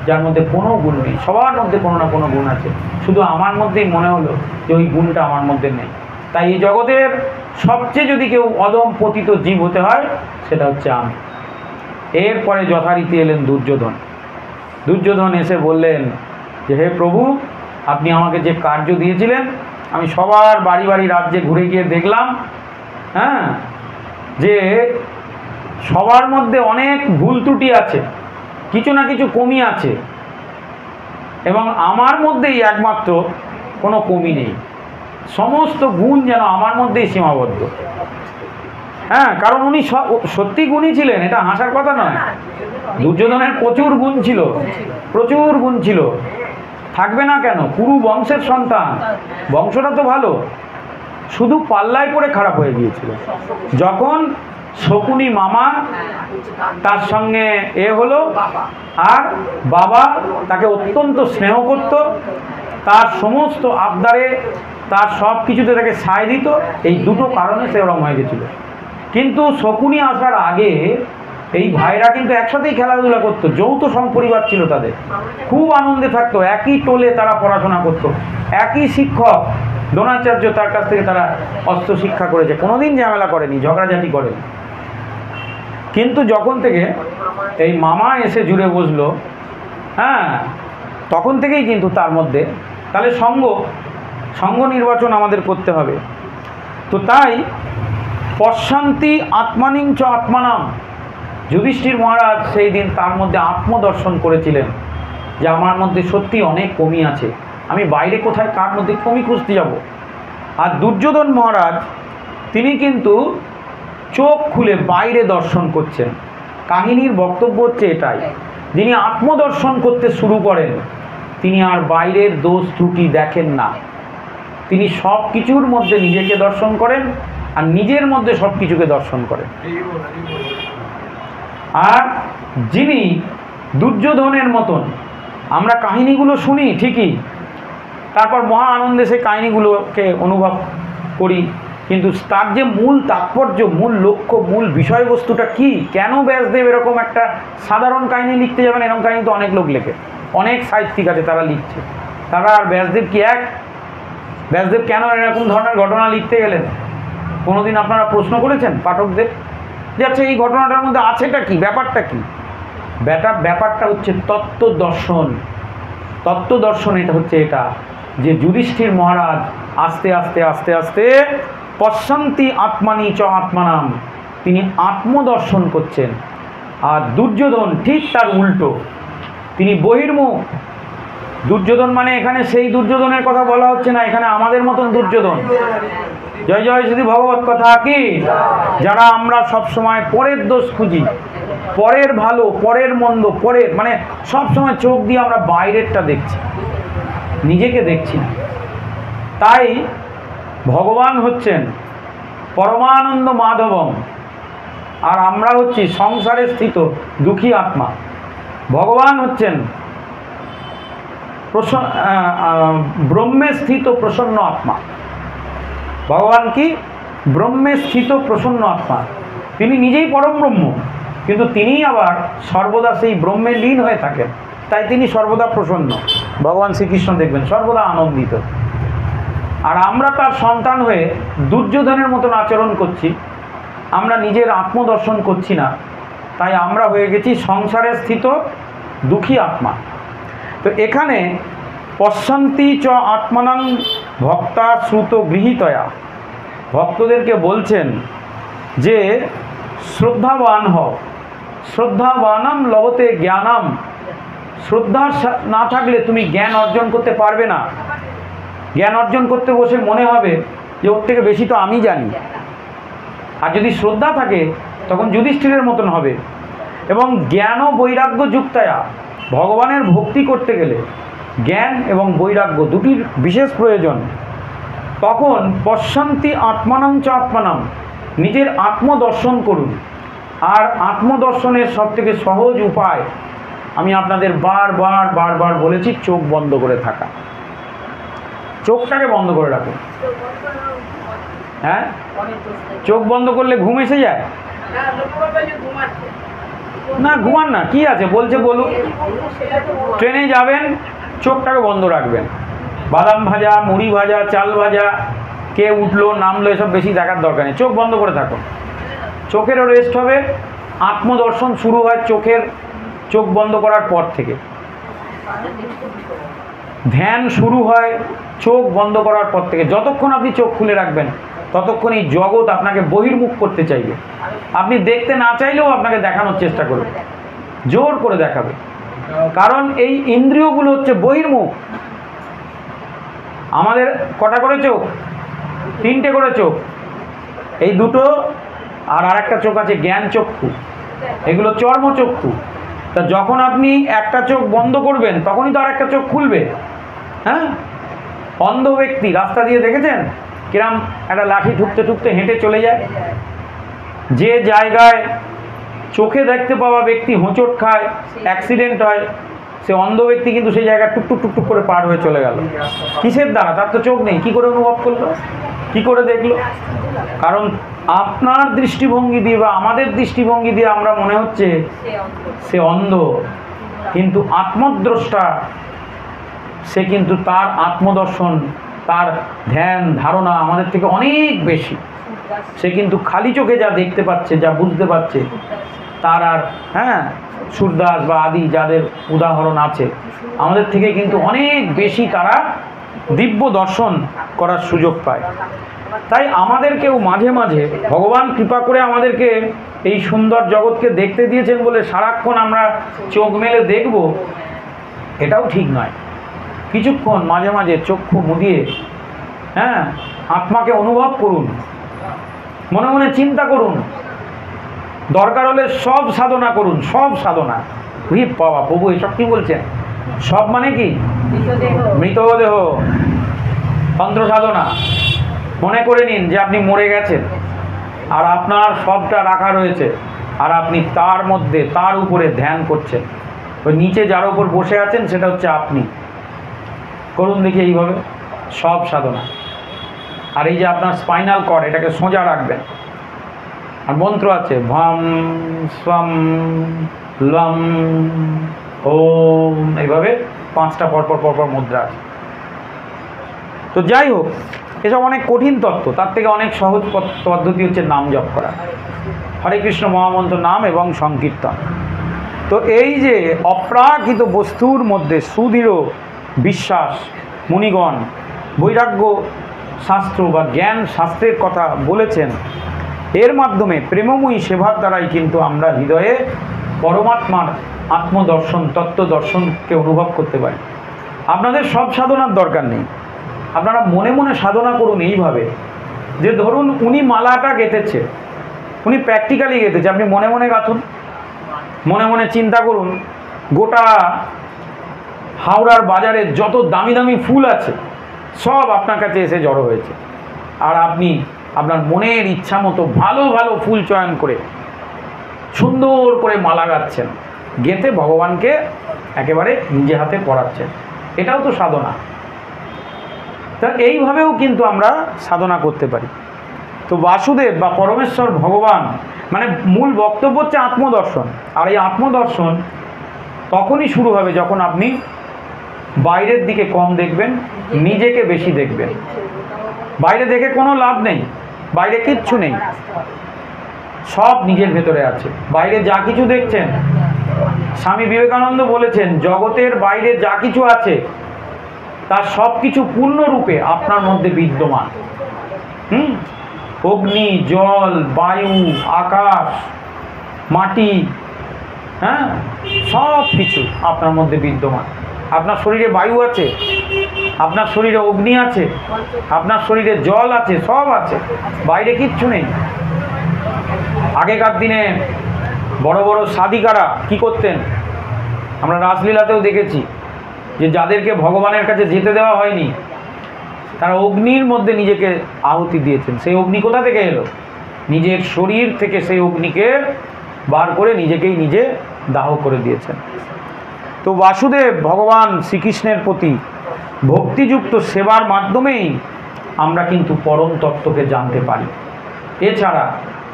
যার মধ্যে কোনো গুণ নেই, সবার মধ্যে কোনো না কোনো গুণ আছে, শুধু আমার মধ্যেই মনে হলো যে ওই গুণটা আমার মধ্যে নেই। তাই এই জগতের সবচেয়ে যদি কেউ অদম পতিত জীব হতে হয় সেটা হচ্ছে আমি। এরপরে যথারীতি এলেন দুর্যোধন। দুর্যোধন এসে বললেন যে হে প্রভু, আপনি আমাকে যে কার্য দিয়েছিলেন, আমি সবার বাড়ি বাড়ি রাজ্যে ঘুরে গিয়ে দেখলাম, হ্যাঁ, যে সবার মধ্যে অনেক ভুল ত্রুটি আছে, কিছু না কিছু কমি আছে, এবং আমার মধ্যেই একমাত্র কোনো কমি নেই, সমস্ত গুণ যেন আমার মধ্যেই সীমাবদ্ধ। হ্যাঁ, কারণ উনি সত্যি গুণী ছিলেন, এটা হাসার কথা নয়। দুর্যোধনের প্রচুর গুণ ছিল, প্রচুর গুণ ছিল, থাকবে না কেন? কুরু বংশের সন্তান, বংশটা তো ভালো, শুধু পাল্লায় পড়ে খারাপ হয়ে গিয়েছিল। যখন শকুনি মামা তার সঙ্গে হলো, আর বাবা তাকে অত্যন্ত স্নেহ করত, তার সমস্ত আবদারে, তার সব কিছুতে তাকে সায় দিত, এই দুটো কারণে সে ওরম হয়ে গেছিল। কিন্তু শকুনি আসার আগে এই ভাইরা কিন্তু একসাথেই খেলাধুলা করতো, যৌথ সম্পরিবার ছিল তাদের, খুব আনন্দে থাকতো, একই টোলে তারা পড়াশোনা করতো, একই শিক্ষক দ্রোণাচার্য তার কাছ থেকে তারা অস্ত্র শিক্ষা করেছে, কোনোদিন ঝামেলা করেনি, ঝগড়াঝাটি করেনি। কিন্তু যখন থেকে এই মামা এসে জুড়ে বসলো, হ্যাঁ, তখন থেকেই কিন্তু তার মধ্যে তাহলে সঙ্গ নির্বাচন আমাদের করতে হবে। তো তাই পশ্যান্তি আত্মানিং চ আত্মানাম, যুধিষ্ঠির মহারাজ সেই দিন তার মধ্যে আত্মদর্শন করেছিলেন যে আমার মধ্যে সত্যি অনেক কমি আছে, আমি বাইরে কোথায় কার মধ্যে কমি খুঁজতে যাব। আর দুর্যোধন মহারাজ তিনি কিন্তু চোখ খুলে বাইরে দর্শন করছেন। কাহিনীর বক্তব্য হচ্ছে এটাই, যিনি আত্মদর্শন করতে শুরু করেন তিনি আর বাইরের দোষ ত্রুটি দেখেন না, তিনি সব কিছুর মধ্যে নিজেকে দর্শন করেন আর নিজের মধ্যে সব কিছুকে দর্শন করেন। আর যিনি দুর্যোধনের মতন, আমরা কাহিনীগুলো শুনি ঠিকই, তারপর মহা আনন্দে সেই কাহিনীগুলোকে অনুভব করি, কিন্তু তার যে মূল তাৎপর্য, মূল লক্ষ্য, মূল বিষয়বস্তুটা কি, কেন ব্যাসদেব এরকম একটা সাধারণ কাহিনী লিখতে যাবেন? এরকম কাহিনী তো অনেক লোক লেখে, অনেক সাহিত্যিক আছে তারা লিখছে, তারা আর ব্যাসদেব কি এক? ব্যাসদেব কেন এরকম ধরনের ঘটনা লিখতে গেলেন? কোনোদিন আপনারা প্রশ্ন করেছেন পাঠকদের যে আচ্ছা এই ঘটনাটার মধ্যে আছেটা কি, ব্যাপারটা কি? ব্যাপারটা হচ্ছে তত্ত্ব দর্শন। তত্ত্ব দর্শন এটা হচ্ছে এটা যে যুধিষ্ঠির মহারাজ আস্তে আস্তে আস্তে আস্তে পশ্যান্তি আত্মানি চ আত্মানাম, তিনি আত্মদর্শন করছেন। আর দুর্যোধন ঠিক তার উল্টো, তিনি বহির্মুখ। দুর্যোধন মানে এখানে সেই দুর্যোধনের কথা বলা হচ্ছে না, এখানে আমাদের মতন দুর্যোধন। জয় জয় শ্রী ভগবত কথা কি, যারা আমরা সব সময় পরের দোষ খুঁজি, পরের ভালো, পরের মন্দ, পরের মানে সব সময় চোখ দিয়ে আমরা বাইরেরটা দেখছি, নিজেকে দেখছি না। তাই ভগবান হচ্ছেন পরমানন্দ মাধবম, আর আমরা হচ্ছি সংসারে স্থিত দুঃখী আত্মা। ভগবান হচ্ছেন ব্রহ্মে স্থিত প্রসন্ন আত্মা। ভগবান কি? ব্রহ্মে স্থিত প্রসন্ন আত্মা। তিনি নিজেই পরম ব্রহ্ম, কিন্তু তিনি আবার সর্বদা সেই ব্রহ্মে লীন হয়ে থাকেন, তাই তিনি সর্বদা প্রসন্ন। ভগবান শ্রীকৃষ্ণ দেখবেন সর্বদা আনন্দিত। আর আমরা তার সন্তান হয়ে দুর্যোধনের মতন আচরণ করছি, আমরা নিজের আত্মদর্শন করছি না, তাই আমরা হয়ে গেছি সংসারে স্থিত দুঃখী আত্মা। তো এখানে পশ্যান্তি চ আত্মানাং ভক্তা শ্রুত গৃহীতয়া, ভক্তদেরকে বলছেন যে শ্রদ্ধাবান হও, শ্রদ্ধাবানাম লভতে জ্ঞানাম, শ্রদ্ধা না থাকলে তুমি জ্ঞান অর্জন করতে পারবে না। জ্ঞান অর্জন করতে বসে মনে হবে যে ওর থেকে বেশি তো আমি জানি। আর যদি শ্রদ্ধা থাকে তখন যুধিষ্ঠিরের মতন হবে। এবং জ্ঞান ও বৈরাগ্য যুক্তায়া, ভগবানের ভক্তি করতে গেলে জ্ঞান এবং বৈরাগ্য দুটির বিশেষ প্রয়োজন। তখন পশ্যান্তি আত্মানাং চ আত্মানাম, নিজের আত্মদর্শন করুন। আর আত্মদর্শনের সবথেকে সহজ উপায় আমি আপনাদের বারবার বলেছি, চোখ বন্ধ করে থাকা। চোখটাকে বন্ধ করে রাখুন। হ্যাঁ, চোখ বন্ধ করলে ঘুম এসে যায় না? ঘুমান না, কি আছে বলছে বলুন। ট্রেনে যাবেন, চোখটাকে বন্ধ রাখবেন। বাদাম ভাজা, মুড়ি ভাজা, চাল ভাজা, কে উঠলো নামলো এসব বেশি দেখার দরকার নেই, চোখ বন্ধ করে থাকুন। চোখেরও রেস্ট হবে। আত্মদর্শন শুরু হয় চোখ বন্ধ করার পর থেকে। ধ্যান শুরু হয় চোখ বন্ধ করার পর থেকে। যতক্ষণ আপনি চোখ খুলে রাখবেন ততক্ষণ এই জগৎ আপনাকে বহির্মুখ করতে চাইবে। আপনি দেখতে না চাইলেও আপনাকে দেখানোর চেষ্টা করবে, জোর করে দেখাবে। কারণ এই ইন্দ্রিয়গুলো হচ্ছে বহির্মুখ। আমাদের কটা করে চোখ? 3টে করে চোখ। এই দুটো আর আরেকটা চোখ আছে জ্ঞান চক্ষু, এগুলো চর্মচক্ষু। তা যখন আপনি একটা চোখ বন্ধ করবেন তখনই তো আর একটা চোখ খুলবে। হ্যাঁ, অন্ধ ব্যক্তি রাস্তা দিয়ে দেখেছেন কিরম একটা লাঠি ঠুকতে ঠুকতে হেঁটে চলে যায়। যে জায়গায় চোখে দেখতে পাওয়া ব্যক্তি হোঁচট খায়, অ্যাক্সিডেন্ট হয়, সে অন্ধ ব্যক্তি কিন্তু সেই জায়গায় টুকটুক টুকটুক করে পার হয়ে চলে গেল। কিসের দ্বারা? তার তো চোখ নেই, কি করে অনুভব করলো, কি করে দেখলো? কারণ আপনার দৃষ্টিভঙ্গি দিয়ে বা আমাদের দৃষ্টিভঙ্গি দিয়ে আমরা মনে হচ্ছে সে অন্ধ, কিন্তু আত্মদ্রষ্টা সে কিন্তু তার আত্মদর্শন, তার ধ্যান ধারণা আমাদের থেকে অনেক বেশি। সে কিন্তু খালি চোখে যা দেখতে পাচ্ছে, যা বুঝতে পারছে, তার আর সূরদাস বা আদি যাদের উদাহরণ আছে আমাদের থেকে কিন্তু অনেক বেশি তারা দিব্য দর্শন করার সুযোগ পায়। তাই আমাদেরকেও মাঝে মাঝে ভগবান কৃপা করে আমাদেরকে এই সুন্দর জগৎকে দেখতে দিয়েছেন বলে সারাক্ষণ আমরা চোখ মেলে দেখব, এটাও ঠিক নয়। কিছুক্ষণ মাঝে মাঝে চক্ষু মুদিয়ে আত্মাকে অনুভব করুন, মনে মনে চিন্তা করুন, দরকার হলে সব সাধনা করুন, সব সাধনা। বাবা প্রভু এসব কি বলছেন? সব মানে কি? মৃতদেহ তন্ত্র সাধনা। মনে করে নিন যে আপনি মরে গেছেন আর আপনার সবটা রাখা রয়েছে, আর আপনি তার মধ্যে তার উপরে ধ্যান করছেন। ওই নিচে যার উপর বসে আছেন সেটা হচ্ছে আপনি। করুন দেখি এইভাবে সব সাধনা। আর এই যে আপনার স্পাইনাল কর্ড, এটাকে সোজা রাখবেন। আর মন্ত্র আছে ভাম স্বম লম ওম, এইভাবে 5টা পরপর পরপর মুদ্রা আছে। তো যাই হোক, এসব অনেক কঠিন তত্ত্ব, তার থেকে অনেক সহজ পদ্ধতি হচ্ছে নাম জপ করা, হরে কৃষ্ণ মহামন্ত্র নাম এবং সংকীর্তন। তো এই যে অপ্রাকৃত বস্তুর মধ্যে সুদৃঢ় বিশ্বাস, মুনিগণ বৈরাগ্য শাস্ত্র বা জ্ঞান শাস্ত্রের কথা বলেছেন, এর মাধ্যমে প্রেমময়ী সেবার দ্বারাই কিন্তু আমরা হৃদয়ে পরমাত্মার আত্মদর্শন, তত্ত্বদর্শনকে অনুভব করতে পারি। আপনাদের সব সাধনার দরকার নেই, আপনারা মনে মনে সাধনা করুন এইভাবে যে ধরুন উনি মালাটা গেঁথেছে, উনি প্র্যাকটিক্যালি গেঁথেছে, আপনি মনে মনে গাঁথুন। মনে মনে চিন্তা করুন গোটা হাওড়ার বাজারে যত দামি দামি ফুল আছে সব আপনার কাছে এসে জড়ো হয়েছে, আর আপনি আপনার মনের ইচ্ছা মতো ভালো ভালো ফুল চয়ন করে সুন্দর করে মালা গাচ্ছেন, গেঁথে ভগবানকে একেবারে নিজে হাতে পরাচ্ছেন। এটাও তো সাধনা। তা এইভাবেও কিন্তু আমরা সাধনা করতে পারি। তো বাসুদেব বা পরমেশ্বর ভগবান মানে মূল বক্তব্য হচ্ছে আত্মদর্শন। আর এই আত্মদর্শন তখনই শুরু হবে যখন আপনি বাইরের দিকে কম দেখবেন, নিজেকে বেশি দেখবেন। বাইরে দেখে কোনো লাভ নেই, বাইরে কিচ্ছু নেই, সব নিজের ভেতরে আছে। বাইরে যা কিছু দেখছেন, স্বামী বিবেকানন্দ বলেছেন জগতের বাইরে যা কিছু আছে তার সব কিছু পূর্ণরূপে আপনার মধ্যে বিদ্যমান। অগ্নি, জল, বায়ু, আকাশ, মাটি, সব কিছু আপনার মধ্যে বিদ্যমান। আপনার শরীরে বায়ু আছে, আপনার শরীরে অগ্নি আছে, আপনার শরীরে জল আছে, সব আছে, বাইরে কিচ্ছু নেই। আগেকার দিনে বড় বড় সাধিকারা কি করতেন, আমরা রাসলীলাতেও দেখেছি যে যাদেরকে ভগবানের কাছে যেতে দেওয়া হয়নি তারা অগ্নির মধ্যে নিজেকে আহুতি দিয়েছেন। সেই অগ্নি কোথা থেকে এলো? নিজের শরীর থেকে সেই অগ্নিকে বার করে নিজেকেই নিজে দাহ করে দিয়েছেন। তো বাসুদেব ভগবান শ্রীকৃষ্ণের প্রতি ভক্তিযুক্ত সেবার মাধ্যমেই আমরা কিন্তু পরম তত্ত্বকে জানতে পারি। এছাড়া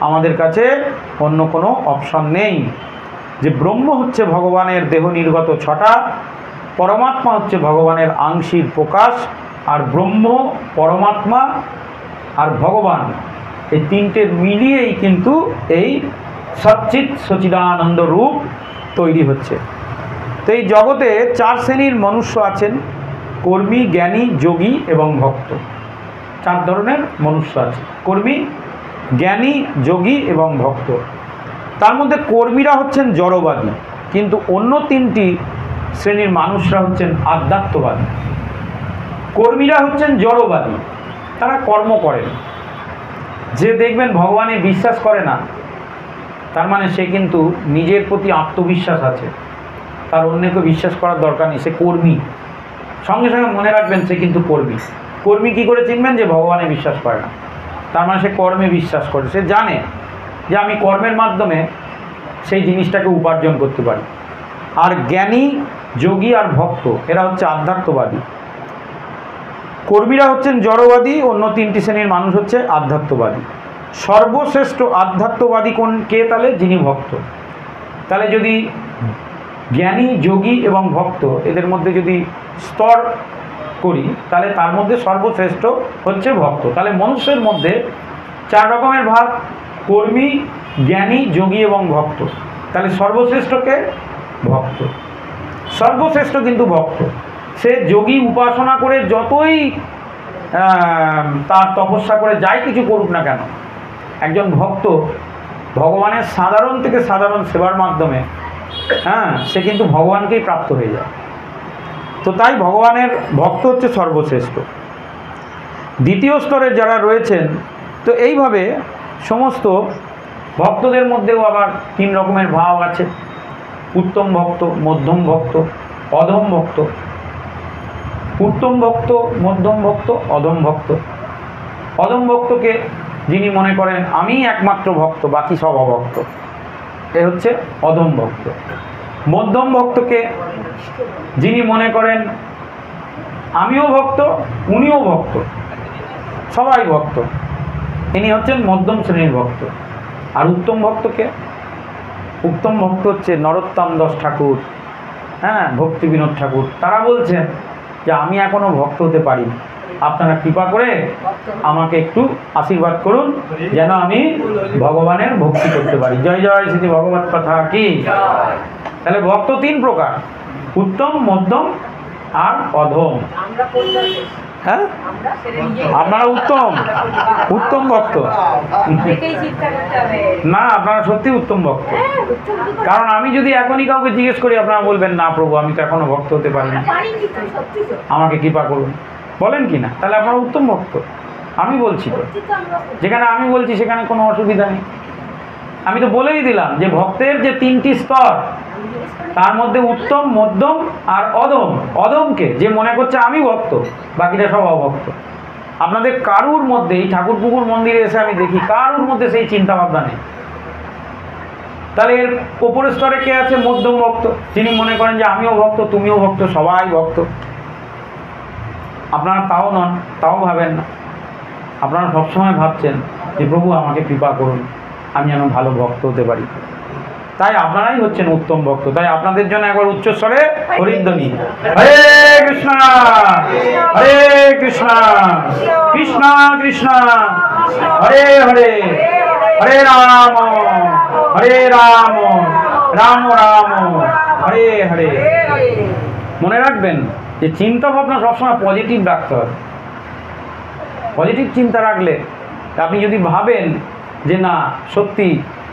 আমাদের কাছে অন্য কোনো অপশন নেই। যে ব্রহ্ম হচ্ছে ভগবানের দেহ নির্গত ছটা, পরমাত্মা হচ্ছে ভগবানের আংশিক প্রকাশ, আর ব্রহ্ম, পরমাত্মা আর ভগবান এই তিনটে মিলিয়েই কিন্তু এই সচ্চিৎ সচিদানন্দ রূপ তৈরি হচ্ছে। তো এই জগতে 4 শ্রেণীর মনুষ্য আছেন, কর্মী, জ্ঞানী, যোগী এবং ভক্ত। 4 ধরনের মনুষ্য আছে, কর্মী, জ্ঞানী, যোগী এবং ভক্ত। তার মধ্যে কর্মীরা হচ্ছেন জড়বাদী, কিন্তু অন্য 3টি শ্রেণীর মানুষরা হচ্ছেন আধ্যাত্মবাদী। কর্মীরা হচ্ছেন জড়বাদী, তারা কর্ম করেন, যে দেখবেন ভগবানে বিশ্বাস করে না, তার মানে সে কিন্তু নিজের প্রতি আত্মবিশ্বাস আছে, তার অন্যকে বিশ্বাস করার দরকার নেই, সে কর্মী। সঙ্গে সঙ্গে মনে রাখবেন সে কিন্তু কর্মী। কর্মী কী করে চিনবেন? যে ভগবানে বিশ্বাস করে না, তার মানে সে কর্মে বিশ্বাস করে, সে জানে যে আমি কর্মের মাধ্যমে সেই জিনিসটাকে উপার্জন করতে পারি। আর জ্ঞানী, যোগী আর ভক্ত এরা হচ্ছে আধ্যাত্মবাদী। কর্মীরা হচ্ছেন জড়বাদী, অন্য তিনটি শ্রেণীর মানুষ হচ্ছে আধ্যাত্মবাদী। সর্বশ্রেষ্ঠ আধ্যাত্মবাদী কোন কে? তাহলে যিনি ভক্ত। তাহলে যদি জ্ঞানী, যোগী এবং ভক্ত এদের মধ্যে যদি স্তর করি, তাহলে তার মধ্যে সর্বশ্রেষ্ঠ হচ্ছে ভক্ত। তাহলে মনুষ্যের মধ্যে 4 রকমের ভাগ: কর্মী, জ্ঞানী, যোগী এবং ভক্ত। তাহলে সর্বশ্রেষ্ঠকে ভক্ত, সর্বশ্রেষ্ঠ কিন্তু ভক্ত। সে যোগী উপাসনা করে যতই তার তপস্যা করে যাই কিছু করুক না কেন, একজন ভক্ত ভগবানের সাধারণ থেকে সাধারণ সেবার মাধ্যমে সে কিন্তু ভগবানকেই প্রাপ্ত হয়ে যায়। তো তাই ভগবানের ভক্ত হচ্ছে সর্বশ্রেষ্ঠ। দ্বিতীয় স্তরে যারা রয়েছেন, তো এইভাবে সমস্ত ভক্তদের মধ্যেও আবার 3 রকমের ভাব আছে: উত্তম ভক্ত, মধ্যম ভক্ত, অধম ভক্ত। উত্তম ভক্ত, মধ্যম ভক্ত, অধম ভক্ত। অধম ভক্তকে যিনি মনে করেন আমি একমাত্র ভক্ত, বাকি সব অভক্ত, এ হচ্ছে অধম ভক্ত। মধ্যম ভক্তকে যিনি মনে করেন আমিও ভক্ত, উনিও ভক্ত, সবাই ভক্ত, ইনি হচ্ছেন মধ্যম শ্রেণীর ভক্ত। আর উত্তম ভক্তকে, উত্তম ভক্ত হচ্ছে নরোত্তম দাস ঠাকুর, ভক্তি বিনোদ ঠাকুর। তারা বলছেন যে আমি এখনও ভক্ত হতে পারি, আপনারা কৃপা করে আমাকে একটু আশীর্বাদ করুন যেন আমি ভগবানের ভক্তি করতে পারি। জয় জয় শ্রী ভগবত কথা কি। তাহলে ভক্ত 3 প্রকার: উত্তম, মধ্যম আর অধম। আপনারা উত্তম, উত্তম ভক্ত না, আপনারা সত্যি উত্তম ভক্ত। কারণ আমি যদি এখনই কাউকে জিজ্ঞেস করি, আপনারা বলবেন না প্রভু আমি তো এখনো ভক্ত হতে পারিনি, আমাকে কৃপা করুন, বলেন কি না? তাহলে আপনারা উত্তম ভক্ত। আমি বলছি তো, যেখানে আমি বলছি সেখানে কোনো অসুবিধা নেই। আমি তো বলেই দিলাম যে ভক্তের যে 3টি স্তর, তার মধ্যে উত্তম, মধ্যম আর অধম। অধমকে যে মনে করছে আমি ভক্ত, বাকিটা সব অভক্ত। আপনাদের কারুর মধ্যে, এই ঠাকুরপুকুর মন্দিরে এসে আমি দেখি কারুর মধ্যে সেই চিন্তা ভাবনা নেই। তাহলে এর ওপরের স্তরে কে আছে? মধ্যম ভক্ত, যিনি মনে করেন যে আমিও ভক্ত, তুমিও ভক্ত, সবাই ভক্ত। আপনারা তাও নন, তাও ভাবেন না। আপনারা সবসময় ভাবছেন যে প্রভু আমাকে কৃপা করুন, আমি যেন ভালো ভক্ত হতে পারি। তাই আপনারাই হচ্ছেন উত্তম ভক্ত। তাই আপনাদের জন্য একবার উচ্চস্বরে হরিধ্বনি, হরে কৃষ্ণ হরে কৃষ্ণ কৃষ্ণ কৃষ্ণ হরে হরে, হরে রাম রাম রাম হরে হরে। মনে রাখবেন যে চিন্তা ভাবনা সবসময় পজিটিভ রাখতে হবে। পজিটিভ চিন্তা রাখলে আপনি যদি ভাবেন যে না সত্যি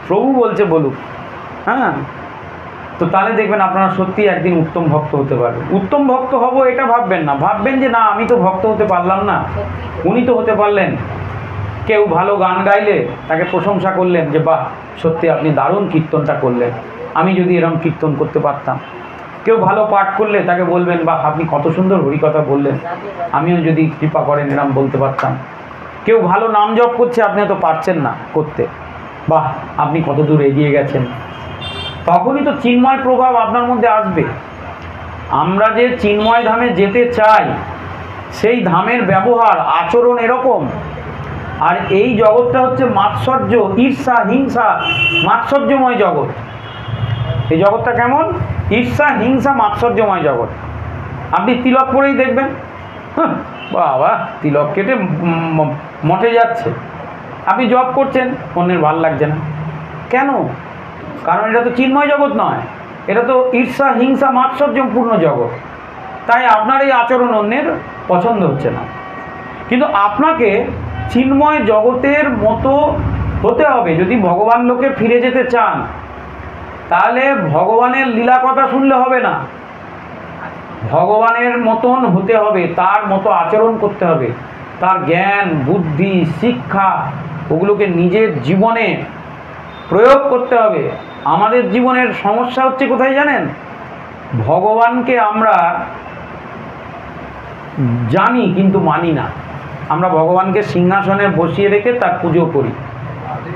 প্রভু বলছে বলুক, তো তাহলে দেখবেন আপনারা সত্যি একদিন উত্তম ভক্ত হতে পারবেন। উত্তম ভক্ত হব এটা ভাববেন না, ভাববেন যে না আমি তো ভক্ত হতে পারলাম না, উনি তো হতে পারলেন। কেউ ভালো গান গাইলে তাকে প্রশংসা করলেন যে বাহ সত্যি আপনি দারুণ কীর্তনটা করলেন, আমি যদি এরকম কীর্তন করতে পারতাম। কেউ ভালো পাঠ করলে তাকে বলবেন বাহ আপনি কত সুন্দর হরিকথা বললেন, আমিও যদি কৃপা করেন এরকম বলতে পারতাম। কেউ ভালো নাম জপ করছে, আপনি তো পারছেন না করতে, বাহ আপনি কত দূর এগিয়ে গেছেন। তখনই তো চিন্ময় প্রভাব আপনার মধ্যে আসবে। আমরা যে চিন্ময় ধামে যেতে চাই, সেই ধামের ব্যবহার আচরণ এরকম। আর এই জগৎটা হচ্ছে মাৎসর্য, ঈর্ষা, হিংসা, মাৎসর্যময় জগৎ। এই জগৎটা কেমন? ঈর্ষা, হিংসা, মাৎসর্যময় জগৎ। আপনি তিলক পরেই দেখবেন বাবা তিলক কেটে মঠে যাচ্ছে, আপনি জব করছেন, অন্যের ভাল লাগছে না কেন? কারণ এটা তো চিন্ময় জগৎ নয়, এটা তো ঈর্ষা, হিংসা, মাৎসর্যপূর্ণ জগৎ। তাই আপনার এই আচরণ অন্যের পছন্দ হচ্ছে না। কিন্তু আপনাকে চিন্ময় জগতের মতো হতে হবে। যদি ভগবান লোকে ফিরে যেতে চান, তাহলে ভগবানের লীলা কথা শুনলে হবে না, ভগবানের মতন হতে হবে, তার মতো আচরণ করতে হবে। তার জ্ঞান, বুদ্ধি, শিক্ষা ওগুলোকে নিজের জীবনে প্রয়োগ করতে হবে। আমাদের জীবনের সমস্যা হচ্ছে কোথায় জানেন? ভগবানকে আমরা জানি কিন্তু মানি না। আমরা ভগবানকে সিংহাসনে বসিয়ে রেখে তার পুজো করি,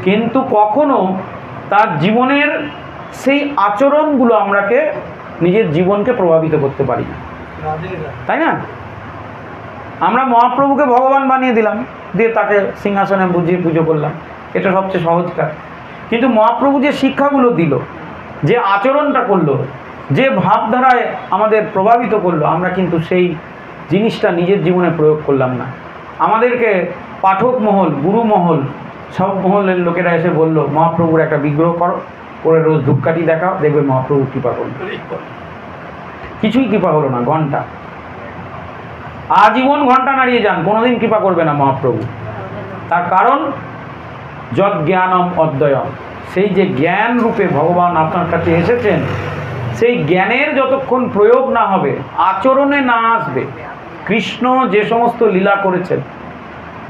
কিন্তু কখনো তার জীবনের সেই আচরণগুলো আমরাকে নিজের জীবনকে প্রভাবিত করতে পারি না, তাই না? আমরা মহাপ্রভুকে ভগবান বানিয়ে দিলাম, দিয়ে তাকে সিংহাসনে বুঝিয়ে পুজো করলাম, এটা সবচেয়ে সহজ কাজ। কিন্তু মহাপ্রভু যে শিক্ষাগুলো দিল, যে আচরণটা করলো, যে ভাবধারায় আমাদের প্রভাবিত করলো, আমরা কিন্তু সেই জিনিসটা নিজের জীবনে প্রয়োগ করলাম না। আমাদেরকে পাঠক মহল, গুরু মহল, সব মহলের লোকেরা এসে বলল, মহাপ্রভুর একটা বিগ্রহ করো, করে রোজ ধূপকাঠি দেখাও, দেখবে মহাপ্রভু কৃপা করল। কিছুই কৃপা হলো না, ঘন্টা আজীবন ঘন্টা নাড়িয়ে যান, কোনোদিন কৃপা করবে না মহাপ্রভু। তার কারণ যৎ জ্ঞানম অদ্বয়ম, সেই যে জ্ঞান রূপে ভগবান আপনার কাছে এসেছেন, সেই জ্ঞানের যতক্ষণ প্রয়োগ না হবে, আচরণে না আসবে, কৃষ্ণ যে সমস্ত লীলা করেছেন,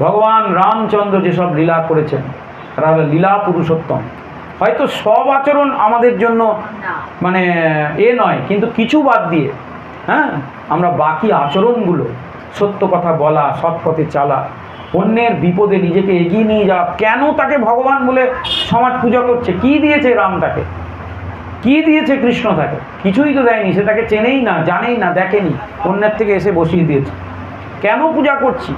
ভগবান রামচন্দ্র যেসব লীলা করেছেন, তারা হলো লীলা পুরুষোত্তম। হয়তো সব আচরণ আমাদের জন্য মানে নয়, কিন্তু কিছু বাদ দিয়ে আমরা বাকি আচরণগুলো, সত্য কথা বলা, সৎ পথে চালা, অন্যের বিপদে নিজেকে এগিয়ে নিয়ে যাওয়া। কেন তাকে ভগবান বলে সমাজ পূজা করছে? কি দিয়েছে রাম তাকে? কি দিয়েছে কৃষ্ণ তাকে? কিছুই তো দেয়নি। সে তাকে চেনেই না, জানেই না, দেখেনি, অন্যের থেকে এসে বসিয়ে দিয়েছে। কেন পূজা করছি?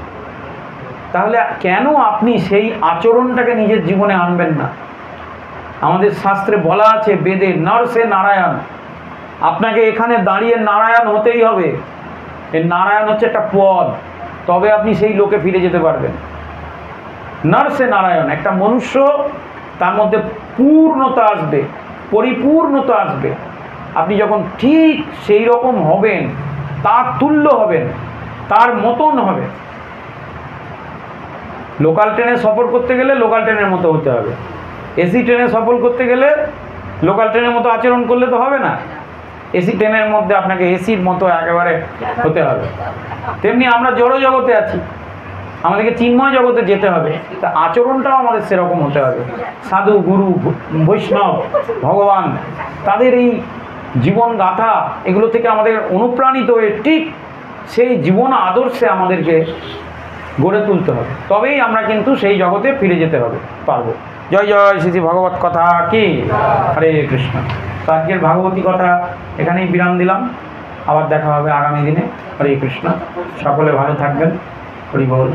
তাহলে কেন আপনি সেই আচরণটাকে নিজের জীবনে আনবেন না? আমাদের শাস্ত্রে বলা আছে, বেদে, নর সে নারায়ণ। আপনাকে এখানে দাঁড়িয়ে নারায়ণ হতেই হবে। এই নারায়ণ হচ্ছে একটা পদ, তবে আপনি সেই লোকে ফিরে যেতে পারবেন। নর সে নারায়ণ, একটা মনুষ্য, তার মধ্যে পূর্ণতা আসবে, পরিপূর্ণতা আসবে। আপনি যখন ঠিক সেই রকম হবেন, তার তুল্য হবেন, তার মতন হবে। লোকাল ট্রেনে সফর করতে গেলে লোকাল ট্রেনের মতো হতে হবে। এসি ট্রেনে সফর করতে গেলে লোকাল ট্রেনের মতো আচরণ করলে তো হবে না। এসি ট্রেনের মধ্যে আপনাকে এসির মতো একেবারে হতে হবে। তেমনি আমরা জড় জগতে আছি, আমাদেরকে চিন্ময় জগতে যেতে হবে, তা আচরণটাও আমাদের সেরকম হতে হবে। সাধু, গুরু, বৈষ্ণব, ভগবান, তাদের এই জীবন গাথা, এগুলো থেকে আমাদের অনুপ্রাণিত হয়ে ঠিক সেই জীবন আদর্শে আমাদেরকে গড়ে তুলতে হবে, তবেই আমরা কিন্তু সেই জগতে ফিরে যেতে হবে পারবো। জয় জয় শ্রী ভগবত কথা কি, হরে কৃষ্ণ। তো আজকের ভাগবতী কথা এখানেই বিরাম দিলাম, আবার দেখা হবে আগামী দিনে। হরে কৃষ্ণ, সকলে ভালো থাকবেন। হরি বল।